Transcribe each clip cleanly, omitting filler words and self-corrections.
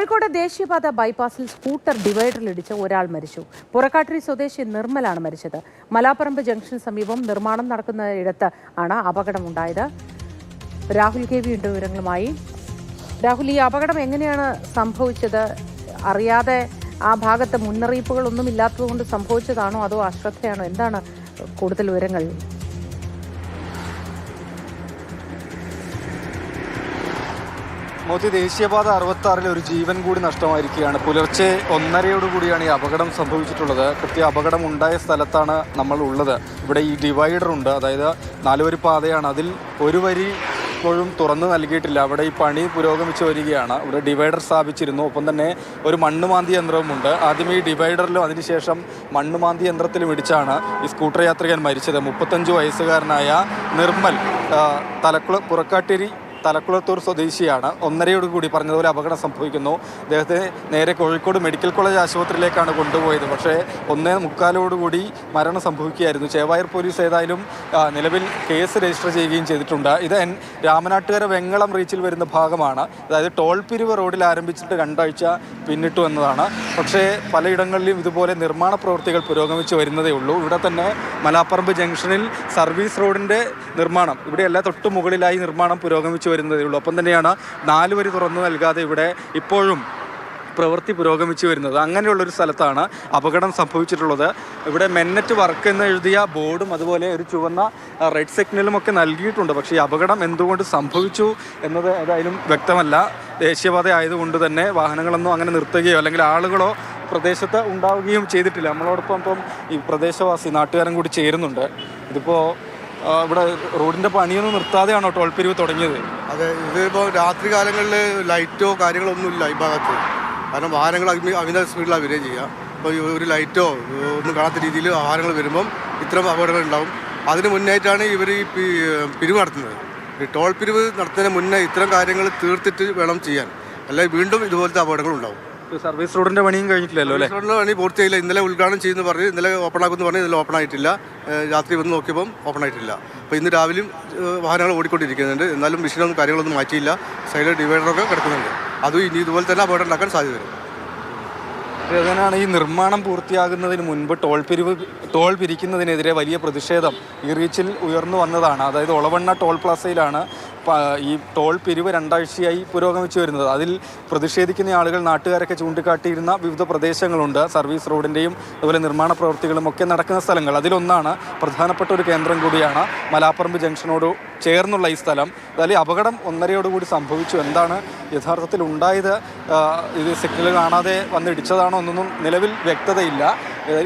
കോഴിക്കോട് ദേശീയപാത ബൈപ്പാസിൽ സ്കൂട്ടർ ഡിവൈഡറിലിടിച്ച് ഒരാൾ മരിച്ചു. പുറക്കാട്ടിരി സ്വദേശി നിർമ്മലാണ് മരിച്ചത്. മലാപ്പറമ്പ് ജംഗ്ഷന് സമീപം നിർമ്മാണം നടക്കുന്നയിടത്ത് ആണ് അപകടമുണ്ടായത്. രാഹുൽ കെ വി ഉണ്ട് വിവരങ്ങളുമായി. രാഹുൽ, ഈ അപകടം എങ്ങനെയാണ് സംഭവിച്ചത്? അറിയാതെ ആ ഭാഗത്ത് മുന്നറിയിപ്പുകളൊന്നും ഇല്ലാത്തതുകൊണ്ട് സംഭവിച്ചതാണോ അതോ അശ്രദ്ധയാണോ? എന്താണ് കൂടുതൽ വിവരങ്ങൾ? മോത്തി, ദേശീയപാത 66 ഒരു ജീവൻ കൂടി നഷ്ടമായിരിക്കുകയാണ്. പുലർച്ചെ 1:30 ഈ അപകടം സംഭവിച്ചിട്ടുള്ളത്. കൃത്യ അപകടം ഉണ്ടായ സ്ഥലത്താണ് നമ്മൾ ഉള്ളത്. ഇവിടെ ഈ ഡിവൈഡർ ഉണ്ട്, അതായത് 4 വരി പാതയാണ്. അതിൽ ഒരു വരി ഇപ്പോഴും തുറന്നു നൽകിയിട്ടില്ല. അവിടെ ഈ പണി പുരോഗമിച്ചു വരികയാണ്. ഇവിടെ ഡിവൈഡർ സ്ഥാപിച്ചിരുന്നു. ഒപ്പം തന്നെ ഒരു മണ്ണുമാന്തി യന്ത്രവുമുണ്ട്. ആദ്യം ഈ ഡിവൈഡറിലും അതിനുശേഷം മണ്ണുമാന്തി യന്ത്രത്തിലും ഇടിച്ചാണ് ഈ സ്കൂട്ടർ യാത്രികൻ മരിച്ചത്. 35 വയസ്സുകാരനായ നിർമ്മൽ പുറക്കാട്ടിരി തലക്കുളത്തൂർ സ്വദേശിയാണ്. 1:30 പറഞ്ഞതുപോലെ അപകടം സംഭവിക്കുന്നു. അദ്ദേഹത്തെ നേരെ കോഴിക്കോട് മെഡിക്കൽ കോളേജ് ആശുപത്രിയിലേക്കാണ് കൊണ്ടുപോയത്. പക്ഷേ 1:45 മരണം സംഭവിക്കുകയായിരുന്നു. ചേവായൂർ പോലീസ് ഏതായാലും നിലവിൽ കേസ് രജിസ്റ്റർ ചെയ്യുകയും ചെയ്തിട്ടുണ്ട്. ഇത് രാമനാട്ടുകര വെങ്ങളം റീച്ചിൽ വരുന്ന ഭാഗമാണ്. അതായത് ടോൾ പിരിവ് റോഡിൽ ആരംഭിച്ചിട്ട് 2 ആഴ്ച പിന്നിട്ടു എന്നതാണ്. പക്ഷേ പലയിടങ്ങളിലും ഇതുപോലെ നിർമ്മാണ പ്രവൃത്തികൾ പുരോഗമിച്ച് വരുന്നതേ ഉള്ളൂ. ഇവിടെ തന്നെ മലാപ്പറമ്പ് ജംഗ്ഷനിൽ സർവീസ് റോഡിൻ്റെ നിർമ്മാണം, ഇവിടെയല്ല തൊട്ട് മുകളിലായി നിർമ്മാണം പുരോഗമിച്ച് വരുന്നതേ ഉള്ളൂ. ഒപ്പം തന്നെയാണ് 4 വരി തുറന്നു നൽകാതെ ഇവിടെ ഇപ്പോഴും പ്രവൃത്തി പുരോഗമിച്ചു വരുന്നത്. അങ്ങനെയുള്ളൊരു സ്ഥലത്താണ് അപകടം സംഭവിച്ചിട്ടുള്ളത്. ഇവിടെ മെന്നറ്റ് വർക്ക് എന്ന് എഴുതിയ ബോർഡും അതുപോലെ ഒരു ചുവന്ന റെഡ് സിഗ്നലും ഒക്കെ നൽകിയിട്ടുണ്ട്. പക്ഷേ ഈ അപകടം എന്തുകൊണ്ട് സംഭവിച്ചു എന്നത് ഏതായാലും വ്യക്തമല്ല. ദേശീയപാത ആയതുകൊണ്ട് തന്നെ വാഹനങ്ങളൊന്നും അങ്ങനെ നിർത്തുകയോ അല്ലെങ്കിൽ ആളുകളോ പ്രദേശത്ത് ഉണ്ടാവുകയും ചെയ്തിട്ടില്ല. നമ്മളോടൊപ്പം ഇപ്പം ഈ പ്രദേശവാസി നാട്ടുകാരൻ കൂടി ചേരുന്നുണ്ട്. ഇതിപ്പോൾ ഇവിടെ റോഡിൻ്റെ പണിയൊന്നും നിർത്താതെയാണോ ടോൾ പിരിവ് തുടങ്ങിയത്? അതെ, ഇതിപ്പോൾ രാത്രി കാലങ്ങളിൽ ലൈറ്റോ കാര്യങ്ങളൊന്നുമില്ല ഈ ഭാഗത്ത്. കാരണം വാഹനങ്ങൾ അമിത സ്പീഡിലാണ് വരികയും ചെയ്യുക. അപ്പോൾ ഒരു ലൈറ്റോ ഒന്നും കാണാത്ത രീതിയിൽ വാഹനങ്ങൾ വരുമ്പം ഇത്തരം അപകടങ്ങൾ ഉണ്ടാവും. അതിന് മുന്നായിട്ടാണ് ഇവർ ഈ പിരിവ് നടത്തുന്നത്. ഈ ടോൾ പിരിവ് നടത്തുന്നതിന് മുന്നേ ഇത്തരം കാര്യങ്ങൾ തീർത്തിട്ട് വേണം ചെയ്യാൻ, അല്ലെങ്കിൽ വീണ്ടും ഇതുപോലത്തെ അപകടങ്ങൾ ഉണ്ടാവും. സർവീസ് റോഡിൻ്റെ പണിയും കഴിഞ്ഞിട്ടില്ലല്ലോ അല്ലേ? റോഡിൻ്റെ പണി പൂർത്തിയായില്ല. ഇന്നലെ ഉദ്ഘാടനം ചെയ്യുന്നു പറഞ്ഞ് ഇന്നലെ ഓപ്പൺ ആക്കുമെന്ന് പറഞ്ഞ് ഇന്നലെ ഓപ്പൺ ആയിട്ടില്ല. രാത്രി വന്ന് നോക്കിയപ്പം ഓപ്പൺ ആയിട്ടില്ല. അപ്പോൾ ഇന്ന് രാവിലെയും വാഹനങ്ങൾ ഓടിക്കൊണ്ടിരിക്കുന്നുണ്ട്. എന്നാലും മെഷീനൊന്നും കാര്യങ്ങളൊന്നും മാറ്റിയില്ല. സൈഡിൽ ഡിവൈഡറൊക്കെ കിടക്കുന്നുണ്ട്. അതും ഇനി ഇതുപോലെ തന്നെ അപകടം ഉണ്ടാക്കാൻ സാധ്യത വരും. അതിനാണ് ഈ നിർമ്മാണം പൂർത്തിയാകുന്നതിന് മുൻപ് ടോൾ പിരിക്കുന്നതിനെതിരെ വലിയ പ്രതിഷേധം ഈ റീച്ചിൽ ഉയർന്നു വന്നതാണ്. അതായത് ഒളവണ്ണ ടോൾ പ്ലാസയിലാണ് ഈ ടോൾ പിരിവ് 2 ആഴ്ചയായി പുരോഗമിച്ചു വരുന്നത്. അതിൽ പ്രതിഷേധിക്കുന്ന ആളുകൾ നാട്ടുകാരൊക്കെ ചൂണ്ടിക്കാട്ടിയിരുന്ന വിവിധ പ്രദേശങ്ങളുണ്ട്. സർവീസ് റോഡിൻ്റെയും അതുപോലെ നിർമ്മാണ പ്രവൃത്തികളും ഒക്കെ നടക്കുന്ന സ്ഥലങ്ങൾ. അതിലൊന്നാണ്, പ്രധാനപ്പെട്ട ഒരു കേന്ദ്രം കൂടിയാണ് മലാപ്പറമ്പ് ജംഗ്ഷനോട് ചേർന്നുള്ള ഈ സ്ഥലം. അതായത് അപകടം 1:30 സംഭവിച്ചു. എന്താണ് യഥാർത്ഥത്തിൽ ഉണ്ടായത്? ഇത് സിഗ്നൽ കാണാതെ വന്നിടിച്ചതാണോ എന്നൊന്നും നിലവിൽ വ്യക്തതയില്ല.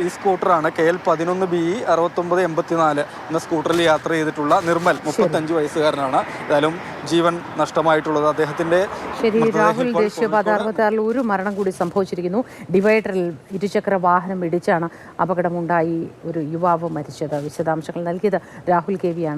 ഈ സ്കൂട്ടറാണ് KL 11BE 6984 എന്ന സ്കൂട്ടറിൽ യാത്ര ചെയ്തിട്ടുള്ള നിർമ്മൽ, 35 വയസ്സുകാരനാണ്. ഏതായാലും ജീവൻ നഷ്ടമായിട്ടുള്ളത്. അദ്ദേഹത്തിന്റെ രാഹുൽ, ദേശീയപാത 66 ഒരു മരണം കൂടി സംഭവിച്ചിരിക്കുന്നു. ഡിവൈഡറിൽ ഇരുചക്ര വാഹനം ഇടിച്ചാണ് അപകടമുണ്ടായി ഒരു യുവാവ് മരിച്ചത്. വിശദാംശങ്ങൾ നൽകിയത് രാഹുൽ KV ആണ്.